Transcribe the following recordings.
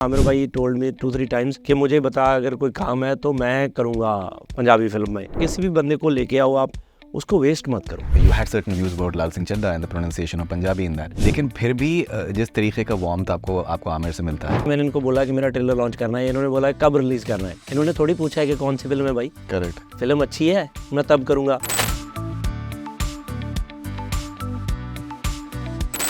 आमिर भाई told me 2-3 times कि मुझे बता अगर कोई काम है तो मैं करूँगा पंजाबी फिल्म में। किसी भी बंदे को लेके आओ आप, उसको वेस्ट मत करो। You had certain views about Lal Singh Chadha and the pronunciation of Punjabi in that. लेकिन फिर भी जिस तरीके का वार्मथ आपको आमिर से मिलता है। मैंने इनको बोला कि मेरा ट्रेलर लॉन्च करना है, इन्होंने बोला कब रिलीज़ करना है। इन्होंने थोड़ी पूछा है कि कौन सी फिल्म है भाई। करेक्ट। फिल्म अच्छी है मैं तब करूँगा।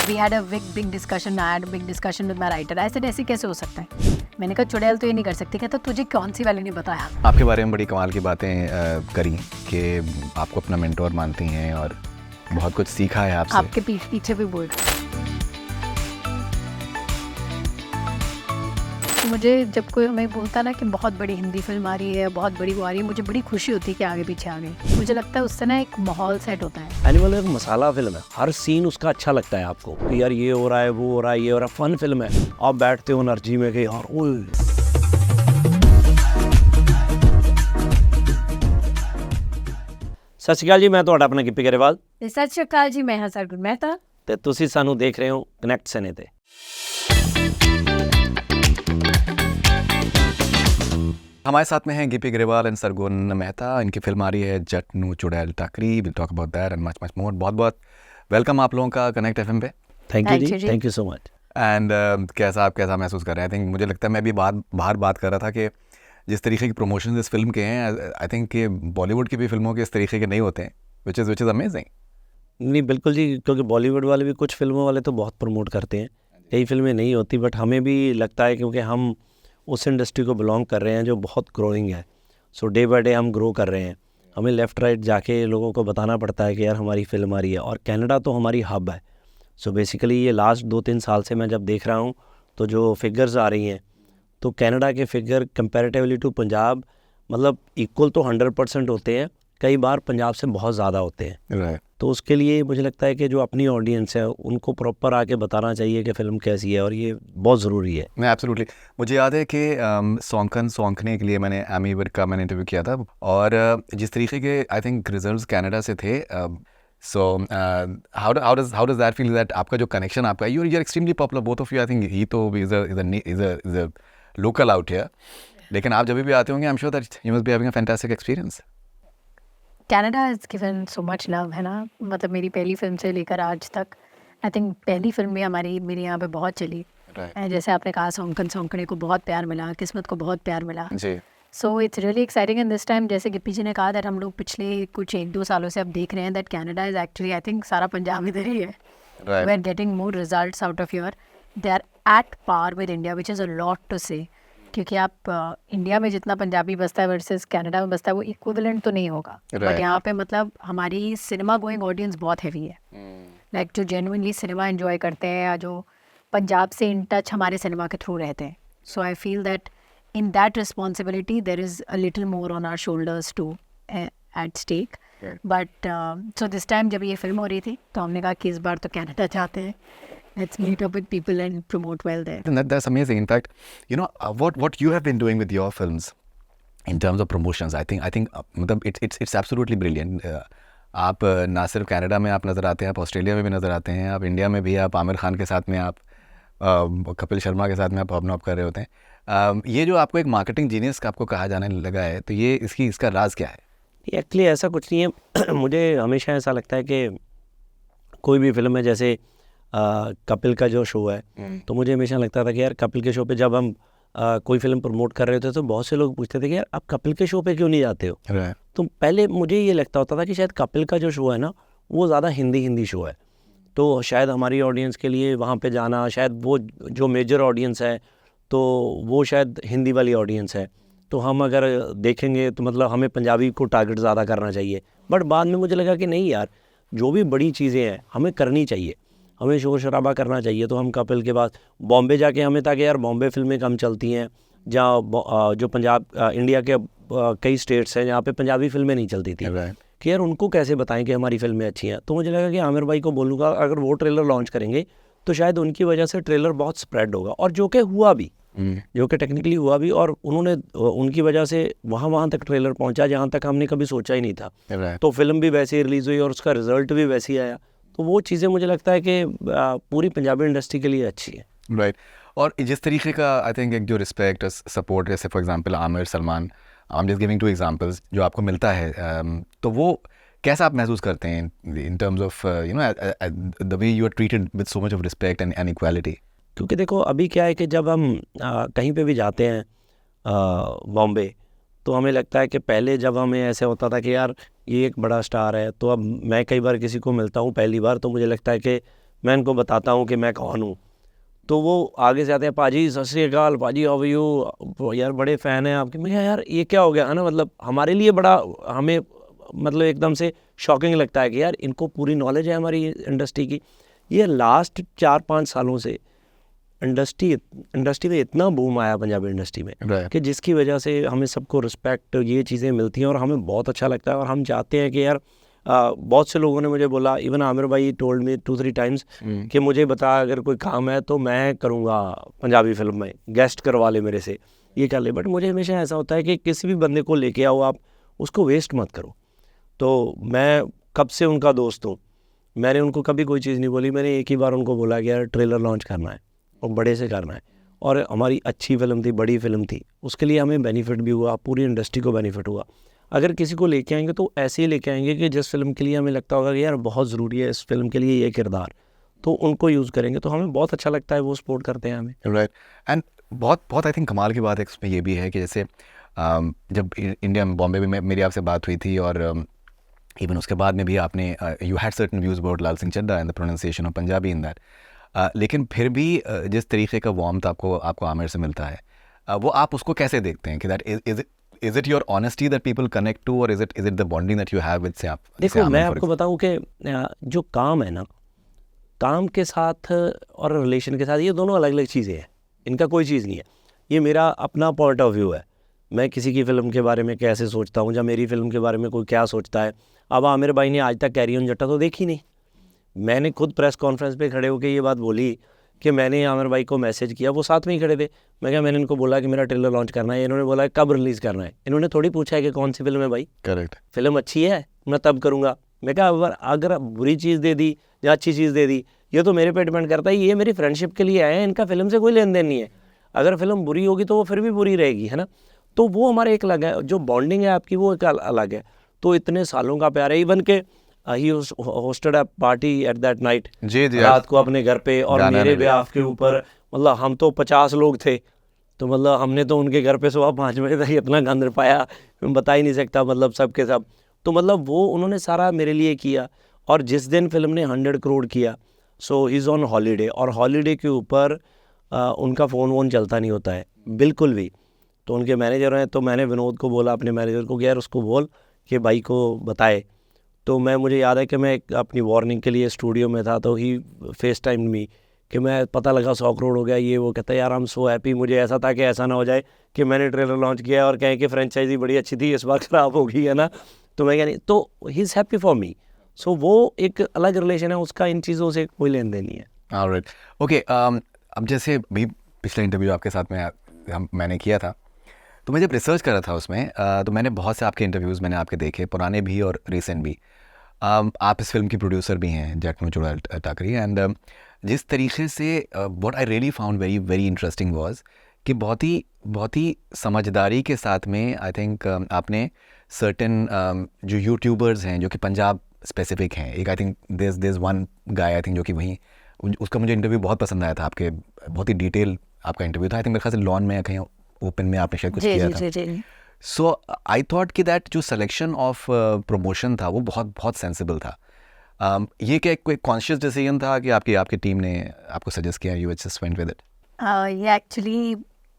We had a big discussion. I had a big discussion with my writer. I said ऐसे कैसे हो सकता है? मैंने कहा चुड़ैल तो ये नहीं कर सकती। कहता तुझे कौन सी वाली ने बताया? आपके बारे में बड़ी कमाल की बातें करी कि आपको अपना मेंटोर मानती हैं और बहुत कुछ सीखा है आपसे। आपके पीछे भी बोल। मुझे जब कोई हमें बोलता ना कि बहुत बड़ी हिंदी फिल्म आ रही है, बहुत बड़ी वो आ रही है, मुझे बड़ी खुशी होती है कि आगे पीछे आ गई। मुझे लगता है उससे ना एक माहौल सेट होता है। एनिमल एक मसाला फिल्म है, हर सीन उसका अच्छा लगता है आपको कि यार ये हो रहा है, वो हो रहा है, ये हो रहा है। फन फिल्म है, आप बैठते हो एनर्जी में कि यार ओए। सत श्री अकाल जी, मैं ਤੁਹਾਡਾ ਆਪਣਾ ਗਿੱਪੀ ਗਰੇਵਾਲ सत श्री अकाल जी, मैं हाँ सरगुण मेहता ਤੇ ਤੁਸੀਂ ਸਾਨੂੰ ਦੇਖ ਰਹੇ ਹੋ ਕਨੈਕਟ ਸਨੇ ਤੇ। हमारे साथ में हैं गिप्पी ग्रेवाल एंड सरगुन मेहता। इनकी फिल्म आ रही है Jatt Nu Chudail Takri. Will talk about that and much more. बहुत बहुत वेलकम आप लोगों का कनेक्ट एफएम पे। Thank you ji, thank you so much. And कैसा महसूस कर रहे हैं? आई थिंक मुझे लगता है मैं भी बाहर बात कर रहा था कि जिस तरीके की प्रमोशन इस फिल्म के हैं, आई थिंक कि बॉलीवुड की भी फिल्मों के इस तरीके के नहीं होते हैं, विच इज़ अमेजिंग। नहीं बिल्कुल जी, क्योंकि बॉलीवुड वाले भी कुछ फिल्मों वाले तो बहुत प्रमोट करते हैं, कई फिल्में नहीं होती, बट हमें भी लगता है क्योंकि हम उस इंडस्ट्री को बिलोंग कर रहे हैं जो बहुत ग्रोइंग है। सो डे बाय डे हम ग्रो कर रहे हैं। हमें लेफ़्ट राइट जाके लोगों को बताना पड़ता है कि यार हमारी फिल्म आ रही है, और कनाडा तो हमारी हब है। सो बेसिकली ये लास्ट 2-3 साल से मैं जब देख रहा हूँ तो जो फिगर्स आ रही हैं, तो कनाडा के फिगर कंपैरेटिवली टू पंजाब मतलब इक्वल तो 100% होते हैं, कई बार पंजाब से बहुत ज़्यादा होते हैं। राइट। तो उसके लिए मुझे लगता है कि जो अपनी ऑडियंस है उनको प्रॉपर आके बताना चाहिए कि फ़िल्म कैसी है, और ये बहुत ज़रूरी है। मैं एब्सोल्युटली, मुझे याद है कि सौंकने के लिए मैंने एमी अवार्ड का मैंने इंटरव्यू किया था, और जिस तरीके के आई थिंक रिजल्ट्स कनाडा से थे, so how does that feel that आपका जो कनेक्शन आपका, you are extremely popular both of you. I think he too is a local out here, लेकिन आप जब भी आते होंगे I am sure that you must be having a fantastic experience. Canada has given so much love, है ना। मतलब मेरी पहली फिल्म से लेकर आज तक आई थिंक पहली फिल्म भी मेरे यहाँ पे बहुत चली। जैसे आपने कहा सौंकने को बहुत प्यार मिला, किस्मत को बहुत प्यार मिला जी। So it's really exciting and this time जैसे गिप्पी जी ने कहा दैट हम लोग पिछले कुछ 1-2 सालों से अब देख रहे हैं that Canada is actually I think सारा पंजाब इधर ही है। We are getting more results out of your, they are at par with India which is a lot to say. क्योंकि आप इंडिया में जितना पंजाबी बसता है वर्सेस कनाडा में बसता है वो इक्विवेलेंट तो नहीं होगा, बट यहाँ पे मतलब हमारी सिनेमा गोइंग ऑडियंस बहुत हैवी है। लाइक जो जेन्युइनली सिनेमा एंजॉय करते हैं या जो पंजाब से इन टच हमारे सिनेमा के थ्रू रहते हैं। So I feel that in that responsibility there is a little more on our shoulders to at stake. But so this time जब ये फिल्म हो रही थी तो हमने कहा कि इस बार तो कनाडा चाहते हैं, let's meet up with people and promote well there. And that's amazing. In fact, you know what you have been doing with your films in terms of promotions, I think मतलब it's absolutely brilliant. आप ना सिर्फ Canada में आप नज़र आते हैं, आप ऑस्ट्रेलिया में भी नज़र आते हैं, आप इंडिया में भी, आप आमिर खान के साथ में, आप कपिल शर्मा के साथ में आप ऑप कर रहे होते हैं। ये जो आपको एक मार्केटिंग जीनियस का आपको कहा जाने लगा है, तो ये इसका राज क्या है? एक्चुअली ऐसा कुछ नहीं है। मुझे हमेशा ऐसा लगता है कि कोई भी फिल्म है, जैसे कपिल का जो शो है, तो मुझे हमेशा लगता था कि यार कपिल के शो पे जब हम कोई फिल्म प्रमोट कर रहे होते तो बहुत से लोग पूछते थे कि यार आप कपिल के शो पे क्यों नहीं जाते हो। तो पहले मुझे ये लगता होता था कि शायद कपिल का जो शो है ना वो ज़्यादा हिंदी शो है, तो शायद हमारी ऑडियंस के लिए वहाँ पे जाना, शायद वो जो मेजर ऑडियंस है तो वो शायद हिंदी वाली ऑडियंस है, तो हम अगर देखेंगे तो मतलब हमें पंजाबी को टारगेट ज़्यादा करना चाहिए। बट बाद में मुझे लगा कि नहीं यार, जो भी बड़ी चीज़ें हैं हमें करनी चाहिए, हमें शोर शराबा करना चाहिए। तो हम कपिल के बाद बॉम्बे जाके हमें था कि यार बॉम्बे फिल्में कम चलती हैं, जहाँ जो पंजाब इंडिया के कई स्टेट्स हैं जहाँ पे पंजाबी फिल्में नहीं चलती थी, कि यार उनको कैसे बताएं कि हमारी फिल्में अच्छी हैं। तो मुझे लगा कि आमिर भाई को बोलूँगा अगर वो ट्रेलर लॉन्च करेंगे तो शायद उनकी वजह से ट्रेलर बहुत स्प्रेड होगा, और जो कि हुआ भी, जो कि टेक्निकली हुआ भी, और उन्होंने उनकी वजह से वहाँ तक ट्रेलर पहुँचा जहाँ तक हमने कभी सोचा ही नहीं था। तो फिल्म भी वैसे ही रिलीज़ हुई और उसका रिजल्ट भी वैसे ही आया। तो वो चीज़ें मुझे लगता है कि पूरी पंजाबी इंडस्ट्री के लिए अच्छी है। राइट। और जिस तरीके का आई थिंक एक जो रिस्पेक्ट सपोर्ट, जैसे for example Aamir, Salman, I am just giving 2 examples, जो आपको मिलता है, तो वो कैसा आप महसूस करते हैं in terms of you know the way you are treated with so much of respect and equality? क्योंकि देखो अभी क्या है कि जब हम कहीं पे भी जाते हैं बॉम्बे, तो हमें लगता है कि पहले जब हमें ऐसे होता था कि यार ये एक बड़ा स्टार है, तो अब मैं कई बार किसी को मिलता हूँ पहली बार, तो मुझे लगता है कि मैं इनको बताता हूँ कि मैं कौन हूँ, तो वो आगे से आते हैं, पाजी सत श्री अकाल, पाजी हाउ आर यू, यार बड़े फ़ैन हैं आपके। मैं यार ये क्या हो गया है ना, मतलब हमारे लिए बड़ा, हमें मतलब एकदम से शॉकिंग लगता है कि यार इनको पूरी नॉलेज है हमारी इंडस्ट्री की। ये लास्ट 4-5 सालों से इंडस्ट्री में इतना बूम आया पंजाबी इंडस्ट्री में कि जिसकी वजह से हमें सबको रिस्पेक्ट, ये चीज़ें मिलती हैं और हमें बहुत अच्छा लगता है। और हम चाहते हैं कि यार बहुत से लोगों ने मुझे बोला, इवन आमिर भाई टोल्ड मी 2-3 टाइम्स कि मुझे बता अगर कोई काम है तो मैं करूँगा पंजाबी फिल्म में, गेस्ट करवा ले मेरे से, ये कर ले। बट मुझे हमेशा ऐसा होता है कि किसी भी बंदे को लेके आओ आप, उसको वेस्ट मत करो। तो मैं कब से उनका दोस्त हूँ, मैंने उनको कभी कोई चीज़ नहीं बोली। मैंने एक ही बार उनको बोला कि यार ट्रेलर लॉन्च करना है और बड़े से करना है, और हमारी अच्छी फिल्म थी, बड़ी फिल्म थी, उसके लिए हमें बेनिफिट भी हुआ, पूरी इंडस्ट्री को बेनिफिट हुआ। अगर किसी को लेके आएंगे तो ऐसे ही लेके आएंगे कि जिस फिल्म के लिए हमें लगता होगा कि यार बहुत ज़रूरी है इस फिल्म के लिए ये किरदार, तो उनको यूज़ करेंगे, तो हमें बहुत अच्छा लगता है, वो सपोर्ट करते हैं हमें। राइट। एंड बहुत आई थिंक कमाल की बात है इसमें ये भी है कि जैसे जब इंडिया में, बॉम्बे में मेरी आपसे बात हुई थी, और इवन उसके बाद में भी आपने you had certain views about Lal Singh Chaddha and the pronunciation of Punjabi in that, लेकिन फिर भी जिस तरीके का वार्मथ आपको आमिर से मिलता है, वो आप उसको कैसे देखते हैं कि that is it your honesty that people connect to, और is it the bonding that you have with से आप? देखो मैं आपको बताऊं कि जो काम है ना, काम के साथ और रिलेशन के साथ, ये दोनों अलग अलग चीज़ें हैं, इनका कोई चीज़ नहीं है। ये मेरा अपना पॉइंट ऑफ व्यू है, मैं किसी की फ़िल्म के बारे में कैसे सोचता हूँ, या मेरी फ़िल्म के बारे में कोई क्या सोचता है। अब आमिर भाई ने आज तक कैरी ऑन जट्टा तो देखी नहीं, मैंने खुद प्रेस कॉन्फ्रेंस पे खड़े होकर ये बात बोली कि मैंने आमिर भाई को मैसेज किया, वो साथ में ही खड़े थे। मैं क्या, मैंने इनको बोला कि मेरा ट्रेलर लॉन्च करना है, इन्होंने बोला कब रिलीज़ करना है, इन्होंने थोड़ी पूछा है कि कौन सी फिल्म है भाई। करेक्ट। फिल्म अच्छी है मैं तब करूँगा। मैं क्या, अगर बुरी चीज़ दे दी या अच्छी चीज़ दे दी, ये तो मेरे पे डिपेंड करता है, ये मेरी फ्रेंडशिप के लिए आए हैं, इनका फिल्म से कोई लेन देन नहीं है। अगर फिल्म बुरी होगी तो वो फिर भी बुरी रहेगी, है ना। तो वो हमारे एक अलग है, जो बॉन्डिंग है आपकी वो एक अलग है। तो इतने सालों का प्यार है, इवन के he hosted a party at that night, जी रात को अपने घर पे, और मेरे ब्याह के ऊपर, मतलब हम तो 50 लोग थे, तो मतलब हमने तो उनके घर पे सुबह 5 बजे तक इतना गंद पाया, मैं बता ही नहीं सकता, मतलब सब के सब। तो मतलब वो उन्होंने सारा मेरे लिए किया। और जिस दिन फिल्म ने 100 करोड़ किया, सो इज़ ऑन हॉलीडे, और हॉलीडे के ऊपर उनका फ़ोन वोन चलता नहीं होता है बिल्कुल भी। तो उनके मैनेजर हैं, तो मैंने विनोद को बोला, अपने मैनेजर को, कि यार उसको बोल कि भाई को बताए। तो मुझे याद है कि मैं अपनी वार्निंग के लिए स्टूडियो में था, तो ही फेस टाइम मी कि मैं, पता लगा 100 करोड़ हो गया ये वो। कहता है यार आई एम सो हैप्पी, मुझे ऐसा था कि ऐसा ना हो जाए कि मैंने ट्रेलर लॉन्च किया और कहें कि फ्रेंचाइजी बड़ी अच्छी थी, इस बार ख़राब हो गई है ना। तो मैं क्या नहीं, तो he is happy for me. So वो एक अलग रिलेशन है, उसका इन चीज़ों से कोई लेन देन नहीं है। Alright, okay. अब जैसे भी पिछला इंटरव्यू आपके साथ में मैंने किया था, तो मैं जब रिसर्च कर रहा था उसमें, तो मैंने बहुत से आपके इंटरव्यूज़ मैंने आपके देखे, पुराने भी और रिसेंट भी। आप इस फिल्म की प्रोड्यूसर भी हैं, जैक नूचुड़ा टाकरी, एंड जिस तरीके से what I really found very very interesting was कि बहुत ही समझदारी के साथ में आई थिंक आपने सर्टेन जो यूट्यूबर्स हैं जो कि पंजाब स्पेसिफिक हैं, एक I think there is one guy I think जो कि वहीं, उसका मुझे इंटरव्यू बहुत पसंद आया था, आपके बहुत ही डिटेल आपका इंटरव्यू था। आई थिंक मेरे ख्याल से लॉन में कहीं ओपन में आपने शायद कुछ किया था। सो आई थॉट कि दैट जो सिलेक्शन ऑफ प्रमोशन था वो बहुत सेंसिबल था। ये क्या कोई कॉन्शियस डिसीजन था कि आपकी टीम ने आपको सजेस्ट किया, you just went with it? ये एक्चुअली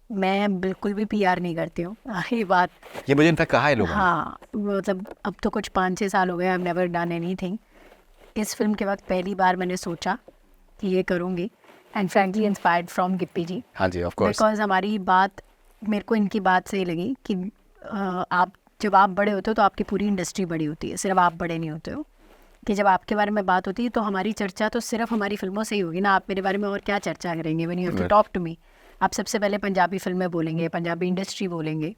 मैं बिल्कुल भी पीआर नहीं करती हूँ, ये बात ये मुझे इनफैक्ट कहा है लोगों ने। हाँ, मतलब अब तो कुछ 5-6 साल हो गए, I have never done anything. इस फिल्म के वक्त पहली बार मैंने सोचा कि ये करूँगी, and frankly inspired from Gippy ji. हाँ जी, ऑफ कोर्स। बिकॉज हमारी बात, मेरे को इनकी बात सही लगी कि आप जब आप बड़े होते हो तो आपकी पूरी इंडस्ट्री बड़ी होती है, सिर्फ आप बड़े नहीं होते हो। कि जब आपके बारे में बात होती है तो हमारी चर्चा तो सिर्फ हमारी फिल्मों से ही होगी ना, आप मेरे बारे में और क्या चर्चा करेंगे? When you have to talk to me, आप सबसे पहले पंजाबी फिल्में बोलेंगे, पंजाबी इंडस्ट्री बोलेंगे,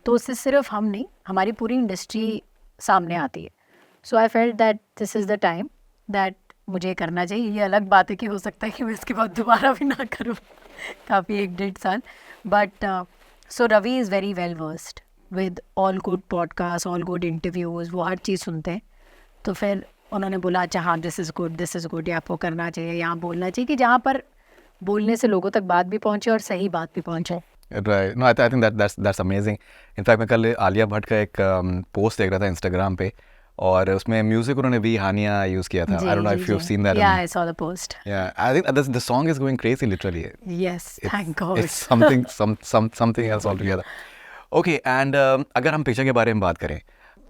तो उससे सिर्फ हम नहीं, हमारी पूरी इंडस्ट्री सामने आती है। So I felt that this is the time that मुझे करना चाहिए। ये अलग बात है कि हो सकता है कि मैं इसके बाद दोबारा भी ना करूँ, काफ़ी 1-1.5 साल. But so Ravi is very well versed with all good podcasts, all good interviews. वो हर चीज़ सुनते हैं. तो फिर उन्होंने बोला अच्छा हाँ दिस इज़ गुड, ये आपको करना चाहिए, यहाँ बोलना चाहिए, कि जहाँ पर बोलने से लोगों तक बात भी पहुँचे और सही बात भी पहुँचे. Right. No, I think that's amazing. In fact मैं कल आलिया भट्ट का एक पोस्ट देख रहा था इंस्टाग्राम पे, और उसमें म्यूजिक उन्होंने भी हानिया यूज़ किया था. I don't know if you have seen that. Yeah, I saw the post. Yeah, I think the song is going crazy literally. Yes, thank God. It's something else altogether. Okay, and अगर हम पेशा के बारे में बात करें,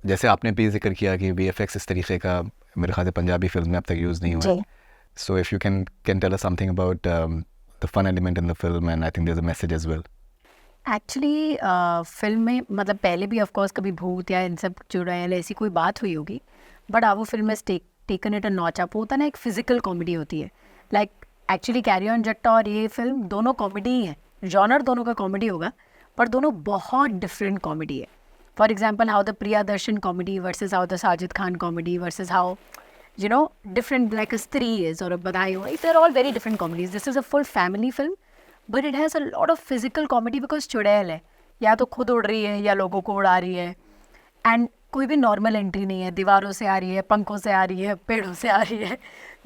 जैसे आपने भी जिक्र किया कि VFX इस तरीके का मेरे ख्याल से पंजाबी फिल्म में अब तक यूज़ नहीं हुआ. So if you can tell us something about the fun element in the film, and I think there's a message as well. Actually film में मतलब पहले भी ऑफ कोर्स कभी भूत या इन सब चुड़ैल ऐसी कोई बात हुई होगी, बट वो फिल्म में taken it a notch up. होता ना एक फिजिकल कॉमेडी होती है. लाइक एक्चुअली कैरी ऑन जट्टा और ये फिल्म दोनों कॉमेडी ही है. जॉनर दोनों का कॉमेडी होगा, पर दोनों बहुत डिफरेंट कॉमेडी है. For example how the Priya Darshan comedy versus how the Sajid Khan comedy versus how you know different like a Stree is or a Badai. They're all very different comedies. This is a full family film, but it has a lot of physical comedy because चुड़ैल है, या तो खुद उड़ रही है या लोगों को उड़ा रही है, एंड कोई भी नॉर्मल एंट्री नहीं है. दीवारों से आ रही है, पंखों से आ रही है, पेड़ों से आ रही है,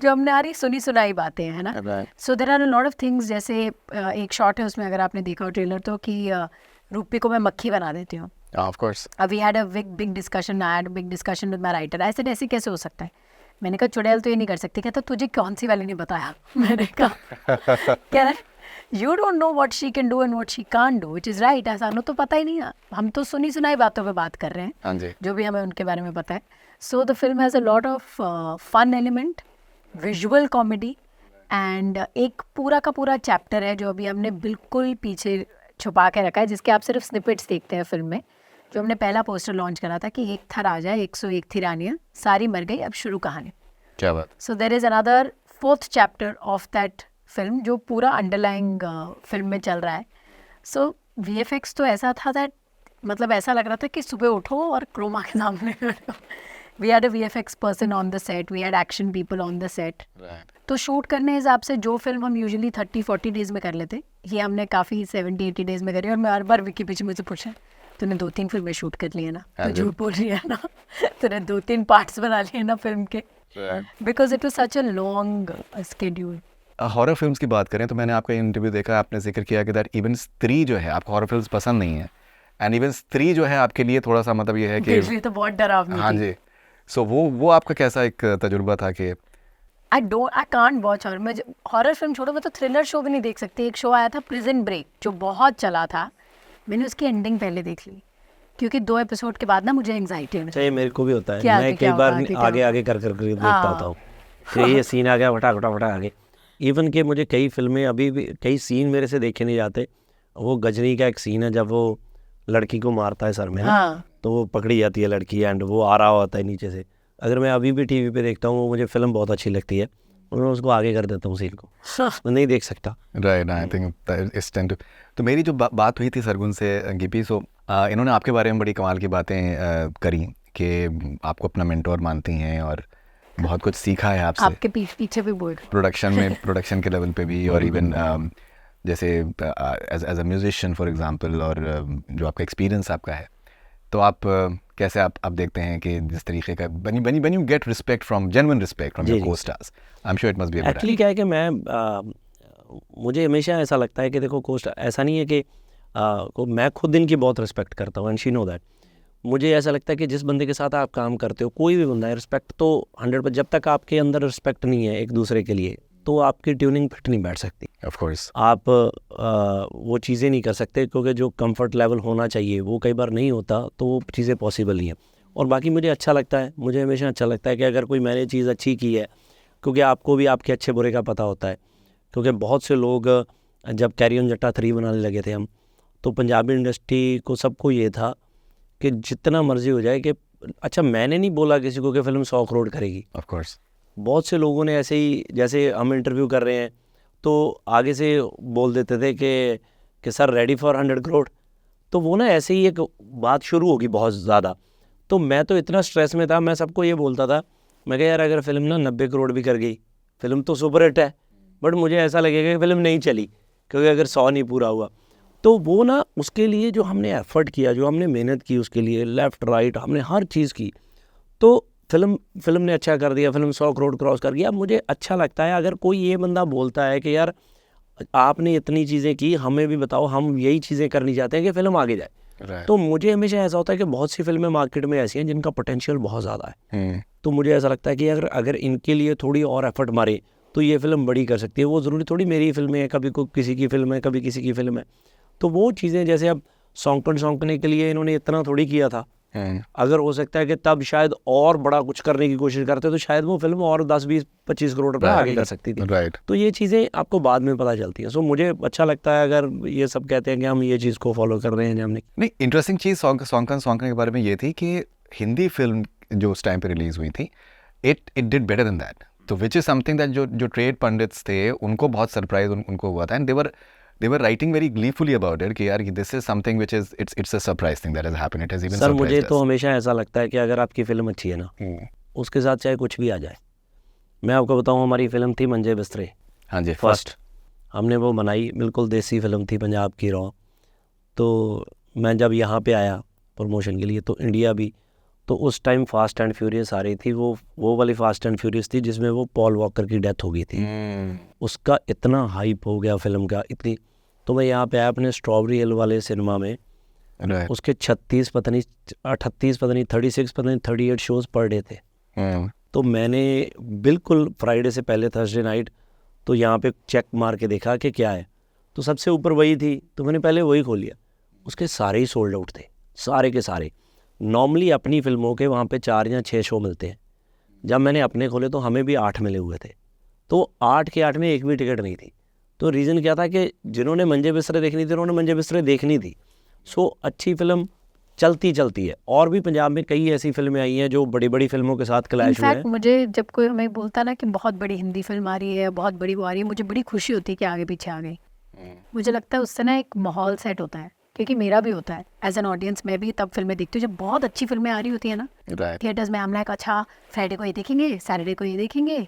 जो हमने आ रही सुनी सुनाई बातें हैं ना. So there are a lot of things. जैसे एक शॉट है उसमें, अगर आपने देखा हो ट्रेलर तो, कि रूपी को मैं मक्खी बना देती हूँ. Of course. We had a big discussion. I had a big discussion with my writer. ऐसे कैसे हो सकता है? मैंने कहा चुड़ैल तो ये नहीं कर सकती. कहता तुझे कौन सी वाली ने बताया? मैंने कहा कह रहा you don't know what she can do and what she can't do, which is right. ऐसा तो पता ही नहीं है, हम तो सुनी सुनाई बातों पे बात कर रहे हैं. हाँ जी. जो भी हमें उनके बारे में पता है. So the film has a lot of fun element, visual comedy, and एक पूरा का पूरा चैप्टर है जो अभी हमने बिल्कुल पीछे छुपा के रखा है, जिसके आप सिर्फ स्निपेट्स देखते हैं फिल्म में. जो हमने पहला पोस्टर लॉन्च करा था कि एक था राजा 101 थी रानियाँ, सारी मर गई, अब शुरू कहानी. क्या बात. So there is another 4th chapter of that film जो पूरा अंडरलाइंग फिल्म में चल रहा है. सो VFX तो ऐसा था दैट मतलब ऐसा लग रहा था कि सुबह उठो और क्रोमा के सामने बैठो. We had a VFX person on the set, we had action people on the set. तो शूट करने हिसाब से जो फिल्म हम यूजुअली 30-40 डेज़ में कर लेते, ये हमने काफ़ी 70-80 डेज़ में करी. और मैं हर बार विकी पीछे मुझसे पूछा तूने 2-3 फिल्में शूट कर ली है ना, तो झूठ बोल रही है ना, तूने 2-3 पार्ट्स बना लिए ना फिल्म के, because it was such a long schedule. Horror films की बात करें तो मैंने आपका इंटरव्यू देखा, आपने जिक्र किया कि दैट इवन स्त्री जो है, आपको हॉरर फिल्म्स पसंद नहीं है, एंड इवन स्त्री जो है आपके लिए थोड़ा सा मतलब ये है कि तो बहुत डरावनी. हाँ जी. सो वो आपका कैसा एक तजुर्बा था कि आई कांट वॉच हॉरर. मैं हॉरर फिल्म छोड़ो, मैं तो थ्रिलर शो भी नहीं देख सकती. एक शो आया था प्रिजन ब्रेक जो बहुत चला था, मैंने उसकी एंडिंग पहले देख ली क्योंकि 2 एपिसोड के बाद ना मुझे एंग्जाइटी होने चाहिए. मेरे को भी होता है, मैं कई बार आगे कर देखता होता हूँ कि ये सीन आ गया, फटाफट आगे. इवन कि मुझे कई फिल्में अभी भी कई सीन मेरे से देखे नहीं जाते. वो गजनी का एक सीन है जब वो लड़की को मारता है सर में, तो वो पकड़ी जाती है लड़की एंड वो आ रहा होता है नीचे से. अगर मैं अभी भी टीवी पे देखता हूँ, मुझे फिल्म बहुत अच्छी लगती है, मैं उसको आगे कर देता हूँ सीन को, मैं नहीं देख सकता. राइट. आई थिंक इस टाइम तो मेरी जो बात हुई थी सरगुन से गिपी, सो इन्होंने आपके बारे में बड़ी कमाल की बातें करी कि आपको अपना मेंटोर मानती हैं और बहुत कुछ सीखा है आपसे. आपके पीछे भी बोल प्रोडक्शन के लेवल पे भी, और इवन जैसे as a musician for example, और जो आपका एक्सपीरियंस आपका है, तो आप कैसे आप देखते हैं कि जिस तरीके का when you get respect from genuine respect from your co-stars, I'm sure it must be a good. Actually क्या है कि मुझे हमेशा ऐसा लगता है कि देखो co-star ऐसा नहीं है कि मैं खुद इनकी बहुत रिस्पेक्ट करता हूँ, एंड शी नो दैट. मुझे ऐसा लगता है कि जिस बंदे के साथ आप काम करते हो, कोई भी बंदा है, रिस्पेक्ट तो 100%. जब तक आपके अंदर रिस्पेक्ट नहीं है एक दूसरे के लिए, तो आपकी ट्यूनिंग फिट नहीं बैठ सकती. ऑफ कोर्स आप वो चीज़ें नहीं कर सकते, क्योंकि जो कंफर्ट लेवल होना चाहिए वो कई बार नहीं होता, तो वो चीज़ें पॉसिबल नहीं है. और बाकी मुझे अच्छा लगता है, मुझे हमेशा अच्छा लगता है कि अगर कोई मैंने चीज़ अच्छी की है, क्योंकि आपको भी आपके अच्छे बुरे का पता होता है. क्योंकि बहुत से लोग जब कैरी ऑन जट्टा 3 बनाने लगे थे हम, तो पंजाबी इंडस्ट्री को सबको ये था कि जितना मर्जी हो जाए कि अच्छा, मैंने नहीं बोला किसी को कि फिल्म 100 करोड़ करेगी. ऑफ कोर्स बहुत से लोगों ने ऐसे ही, जैसे हम इंटरव्यू कर रहे हैं तो आगे से बोल देते थे कि सर रेडी फॉर 100 करोड़. तो वो ना ऐसे ही एक बात शुरू होगी बहुत ज़्यादा. तो मैं तो इतना स्ट्रेस में था, मैं सबको ये बोलता था, मैं कहा यार अगर फिल्म ना 90 करोड़ भी कर गई, फिल्म तो सुपर हिट है, बट मुझे ऐसा लगेगा कि फिल्म नहीं चली, क्योंकि अगर 100 नहीं पूरा हुआ तो वो ना उसके लिए जो हमने एफर्ट किया, जो हमने मेहनत की उसके लिए, लेफ़्ट राइट हमने हर चीज़ की, तो फिल्म ने अच्छा कर दिया, फिल्म 100 करोड़ क्रॉस कर गया। मुझे अच्छा लगता है अगर कोई ये बंदा बोलता है कि यार आपने इतनी चीज़ें की, हमें भी बताओ, हम यही चीज़ें करनी चाहते हैं कि फ़िल्म आगे जाए। तो मुझे हमेशा ऐसा होता है कि बहुत सी फिल्में मार्केट में ऐसी हैं जिनका पोटेंशियल बहुत ज़्यादा है, तो मुझे ऐसा लगता है कि अगर इनके लिए थोड़ी और एफर्ट मारे तो ये फिल्म बड़ी कर सकती है। वो ज़रूरी थोड़ी मेरी फिल्में हैं, कभी कोई किसी की फिल्म है, कभी किसी की फिल्म है। तो वो चीज़ें जैसे अब सौंकने के लिए इन्होंने इतना थोड़ी किया था, अगर हो सकता है कि तब शायद और बड़ा कुछ करने की कोशिश करते तो शायद वो फिल्म और 10, 20, 25 करोड़ रुपए आगे कर सकती थी। तो ये चीज़ें आपको बाद में पता चलती हैं। सो मुझे अच्छा लगता है अगर ये सब कहते हैं कि हम ये चीज़ को फॉलो कर रहे हैं। हमने नहीं, इंटरेस्टिंग चीज़ सौंकन के बारे में ये थी कि हिंदी फिल्म जो उस टाइम पे रिलीज हुई थी, it did better than that. तो विच इज़ समथिंग दैट जो ट्रेड पंडित्स थे उनको बहुत सरप्राइज उनको हुआ था, and they were writing very gleefully about it कि यार this is something which is it's a surprise thing that has happened. It has even sir surprised मुझे us. तो हमेशा ऐसा लगता है कि अगर आपकी फ़िल्म अच्छी है ना, उसके साथ चाहे कुछ भी आ जाए। मैं आपको बताऊं, हमारी फ़िल्म थी मंजे बिस्तरे, हाँ जी, फर्स्ट हमने वो बनाई, बिल्कुल देसी फ़िल्म थी, पंजाब की रॉ। तो मैं जब यहाँ पे आया प्रमोशन के लिए तो इंडिया भी, तो उस टाइम फास्ट एंड फ्यूरियस आ रही थी, वो वाली फास्ट एंड फ्यूरियस थी जिसमें वो पॉल वॉकर की डेथ हो गई थी। उसका इतना हाइप हो गया फिल्म का, इतनी, तो मैं यहाँ पे आया अपने स्ट्रॉबेरी हिल वाले सिनेमा में, उसके 38 पता नहीं 36 पता नहीं 38 शोज़ पर डे थे। तो मैंने बिल्कुल फ्राइडे से पहले थर्सडे नाइट तो यहाँ पे चेक मार के देखा कि क्या है, तो सबसे ऊपर वही थी, तो मैंने पहले वही खोल लिया। उसके सारे ही सोल्ड आउट थे, सारे के सारे। नॉर्मली अपनी फिल्मों के वहाँ पे 4 या 6 शो मिलते हैं, जब मैंने अपने खोले तो हमें भी 8 मिले हुए थे, तो 8 के 8 में एक भी टिकट नहीं थी। तो रीज़न क्या था कि जिन्होंने मंजे बिस्तरे देखनी थी उन्होंने मंजे बिस्तरे देखनी थी। सो अच्छी फिल्म चलती है, और भी पंजाब में कई ऐसी फिल्में आई हैं जो बड़ी बड़ी फिल्मों के साथ क्लैश हुए हैं। मुझे जब कोई हमें बोलता ना कि बहुत बड़ी हिंदी फिल्म आ रही है, बहुत बड़ी वो आ रही है, मुझे बड़ी खुशी होती है कि आगे पीछे आ गई। मुझे लगता है उससे ना एक माहौल सेट होता है, क्योंकि मेरा भी होता है एज एन ऑडियंस। मैं भी तब फिल्में देखती हूँ जब बहुत अच्छी फिल्में आ रही होती है ना थिएटर्स में। हम लाइक अच्छा फ्राइडे को ये देखेंगे, सैटरडे को ये देखेंगे,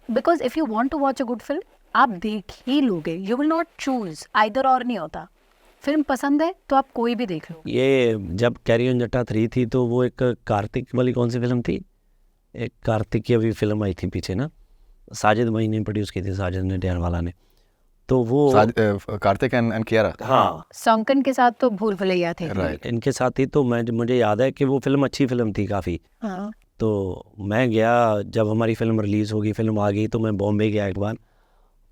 because if you want to watch a good film आप देख ही लोगे, you will not choose, either or नहीं होता। फिल्म पसंद है तो आप कोई भी देख लो। ये जब कैरी ऑन जट्टा 3 थी तो वो एक कार्तिक वाली कौन सी फिल्म थी, एक कार्तिक की अभी फिल्म आई थी पीछे ना, साजिद भाई ने प्रोड्यूस की थी, साजिद ने वाला ने, तो वो कार्तिक एंड कियारा, हाँ सौंकन के साथ तो भूल भुलैया थे, इनके साथ ही। तो मुझे याद है कि वो फिल्म अच्छी फिल्म थी काफ़ी। हाँ। तो मैं गया, जब हमारी फिल्म रिलीज़ होगी, फिल्म आ गई, तो मैं बॉम्बे गया एक बार,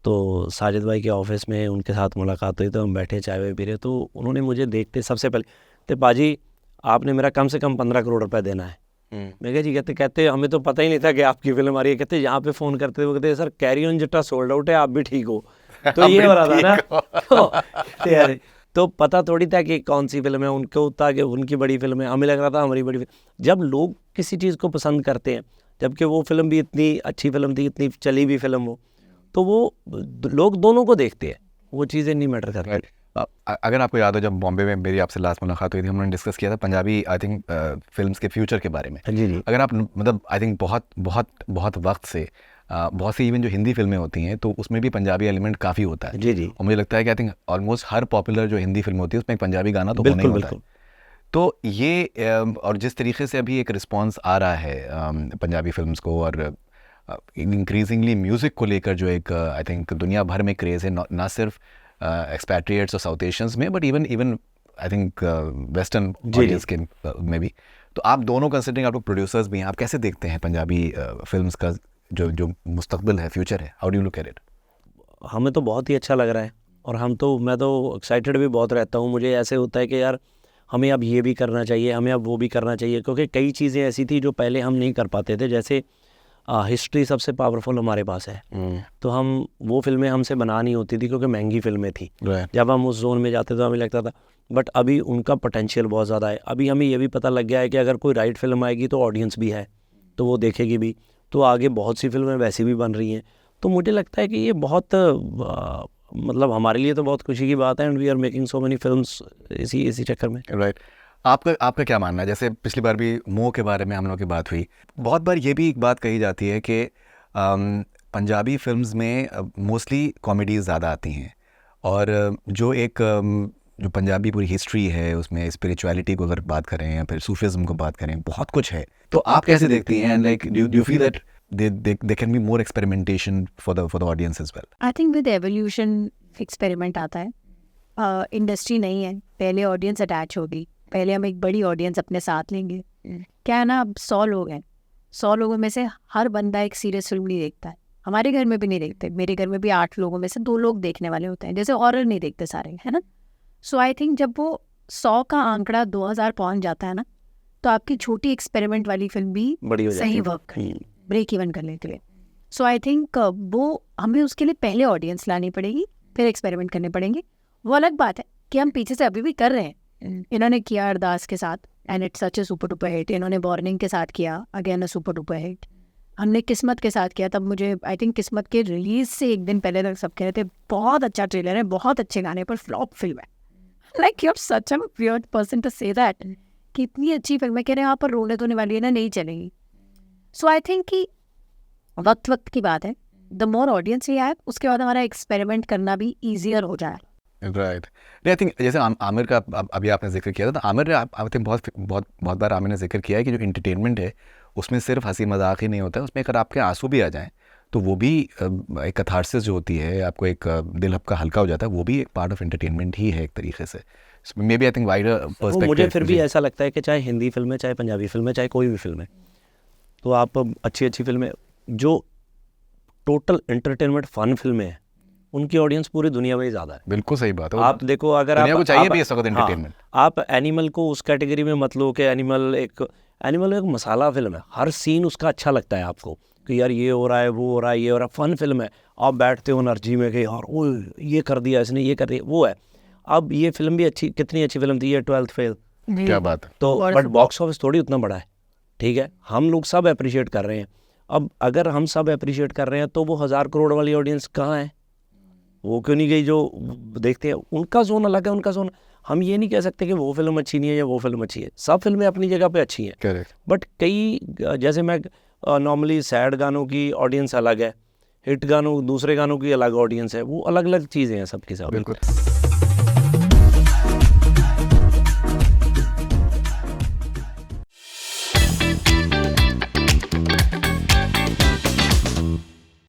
तो साजिद भाई के ऑफिस में उनके साथ मुलाकात हुई, तो हम बैठे चाय वाय पी रहे, तो उन्होंने मुझे देखते सबसे पहले तो पाजी आपने मेरा कम से कम 15 करोड़ रुपए देना है। मैं कहा जी, कहते हमें तो पता ही नहीं था कि आपकी फिल्म आ रही है। कहते यहाँ पे फ़ोन करते वो कहते सर कैरी ऑन जट्टा सोल्ड आउट है, आप भी ठीक हो। तो ये हो रहा था ना तो पता थोड़ी था कि कौन सी फिल्म है, उनको था कि उनकी बड़ी फिल्म है, हमें लग रहा था हमारी बड़ी फिल्म। जब लोग किसी चीज़ को पसंद करते हैं, जबकि वो फिल्म भी इतनी अच्छी फिल्म थी, इतनी चली भी फिल्म हो, तो वो लोग दोनों को देखते हैं, वो चीज़ें नहीं मैटर करती। अगर आपको याद हो, जब बॉम्बे में मेरी आपसे लास्ट मुलाकात हुई थी, हमने डिस्कस किया था पंजाबी आई थिंक फिल्म्स के फ्यूचर के बारे में। जी। अगर आप मतलब आई थिंक बहुत वक्त से बहुत सी इवन जो हिंदी फिल्में होती हैं तो उसमें भी पंजाबी एलिमेंट काफ़ी होता है। जी। और मुझे लगता है कि I think almost her popular जो हिंदी फिल्म होती है उसमें एक पंजाबी गाना तो होना ही होता है। तो ये और जिस तरीके से अभी एक रिस्पॉन्स आ रहा है पंजाबी फिल्म्स को, और इंक्रीजिंगली म्यूज़िक को लेकर जो एक आई थिंक दुनिया भर में क्रेज़ है, ना सिर्फ एक्सपैट्रिएट्स और साउथ एशियंस में, but even I think western audience के में भी। तो आप दोनों कंसिडरिंग, आप लोग प्रोड्यूसर्स भी हैं, आप कैसे देखते हैं पंजाबी फिल्म्स का जो मुस्तकबिल है, फ्यूचर है? How do you look at it? हमें तो बहुत ही अच्छा लग रहा है, और मैं तो एक्साइटेड भी बहुत रहता हूँ। मुझे ऐसे होता है कि यार हमें अब ये भी करना चाहिए, हमें अब वो भी करना चाहिए, क्योंकि कई चीज़ें ऐसी थी जो पहले हम नहीं कर पाते थे। जैसे हिस्ट्री सबसे पावरफुल हमारे पास है, तो हम वो फिल्में हमसे बना नहीं होती थी क्योंकि महंगी फिल्में थी। जब हम उस जोन में जाते तो हमें लगता था, बट अभी उनका पोटेंशियल बहुत ज़्यादा है। अभी हमें ये भी पता लग गया है कि अगर कोई राइट फिल्म आएगी तो ऑडियंस भी है, तो वो देखेगी भी, तो आगे बहुत सी फिल्में वैसी भी बन रही हैं। तो मुझे लगता है कि ये बहुत मतलब हमारे लिए तो बहुत खुशी की बात है, and we are making so many films इसी चक्कर में। राइट। आपका क्या मानना है? जैसे पिछली बार भी मोह के बारे में हम लोग की बात हुई, बहुत बार ये भी एक बात कही जाती है कि पंजाबी फिल्म्स में मोस्टली कॉमेडीज़ ज़्यादा आती हैं, और जो एक जो पंजाबी पूरी हिस्ट्री है उसमें स्पिरिचुअलिटी को अगर बात करें या फिर सूफिज्म को बात करें, बहुत कुछ है। तो आप कैसे देखती हैं, like do you feel that there can be more experimentation for the audience as well? I think with evolution experiment आता है। इंडस्ट्री नहीं है, पहले ऑडियंस अटैच होगी, पहले हम एक बड़ी ऑडियंस अपने साथ लेंगे। क्या है ना, अब 100 लोग हैं, 100 लोगों में से हर बंदा एक सीरियस फिल्म नहीं देखता है। हमारे घर में भी नहीं देखते, मेरे घर में भी 8 लोगों में से 2 लोग देखने वाले होते हैं, जैसे हॉरर नहीं देखते सारे, है ना। सो आई थिंक जब वो 100 का आंकड़ा 2000 पहुंच जाता है ना, तो आपकी छोटी एक्सपेरिमेंट वाली फिल्म भी बड़ी हो जाती सही है। वर्क ब्रेक इवन करने के लिए। सो आई थिंक वो हमें उसके लिए पहले ऑडियंस लानी पड़ेगी, फिर एक्सपेरिमेंट करने पड़ेंगे। वो अलग बात है कि हम पीछे से अभी भी कर रहे हैं। इन्होंने किया अरदास के साथ and it's such A super duper hit, इन्होंने वार्निंग के साथ किया, again a super duper hit. हमने किस्मत के साथ किया, तब मुझे आई थिंक किस्मत के रिलीज से एक दिन पहले तक सब कह रहे थे बहुत अच्छा ट्रेलर है, बहुत अच्छे गाने, पर फ्लॉप फिल्म है। Like you are such a weird person to say that, कि इतनी अच्छी फिल्म है, कह रहे हैं यहाँ पर रोने धोने वाली है ना, नहीं चलेगी। सो आई थिंक कि वक्त की बात है, the more audience we have, उसके बाद हमारा एक्सपेरिमेंट करना भी ईजियर हो जाए। राइट। आई थिंक जैसे आमिर का अभी आपने जिक्र किया था, तो आमिर ने आई थिंक बहुत बार आमिर ने जिक्र किया है कि जो इंटरटेनमेंट है उसमें सिर्फ हंसी मजाक ही नहीं होता है, उसमें अगर आपके आंसू भी आ जाएं तो वो भी एक कथारसिस जो होती है, आपको एक दिल हल्का हल्का हो जाता है, वो भी एक पार्ट ऑफ एंटरटेनमेंट ही है एक तरीके से। Maybe I think wider perspective. मुझे फिर भी ऐसा लगता है कि चाहे हिंदी फिल्म है, चाहे पंजाबी फिल्म है, चाहे कोई भी फिल्म है, तो आप अच्छी फिल्में जो टोटल एंटरटेनमेंट फन फिल्में हैं, उनकी ऑडियंस पूरी दुनिया में ही ज़्यादा है। बिल्कुल सही बात है। आप देखो, अगर दुनिया को चाहिए आप भी इस वक्त एंटरटेनमेंट। आप एनिमल को उस कैटेगरी में मत लो कि एनिमल एक मसाला फिल्म है, हर सीन उसका अच्छा लगता है आपको कि यार ये हो रहा है, वो हो रहा है, ये हो रहा है, फन फिल्म है। आप बैठते हो एनर्जी में कि यार ओ ये कर दिया इसने, ये कर दिया, वो है। अब ये फिल्म भी अच्छी, कितनी अच्छी फिल्म थी ये 12th फेल, क्या बात है। तो बट बॉक्स ऑफिस थोड़ी उतना बड़ा है, ठीक है। हम लोग सब अप्रिशिएट कर रहे हैं। अब अगर हम सब अप्रिशिएट कर रहे हैं तो वो 1000 करोड़ वाली ऑडियंस कहाँ है? वो क्यों नहीं गई जो देखते हैं? उनका जोन अलग है, उनका जोन। हम ये नहीं कह सकते कि वो फिल्म अच्छी नहीं है या वो फिल्म अच्छी है। सब फिल्में अपनी जगह पे अच्छी हैं, करेक्ट। बट कई, जैसे मैं नॉर्मली सैड गानों की ऑडियंस अलग है, हिट गानों दूसरे गानों की अलग ऑडियंस है, वो अलग अलग चीज़ें हैं सबके साथ। बिल्कुल।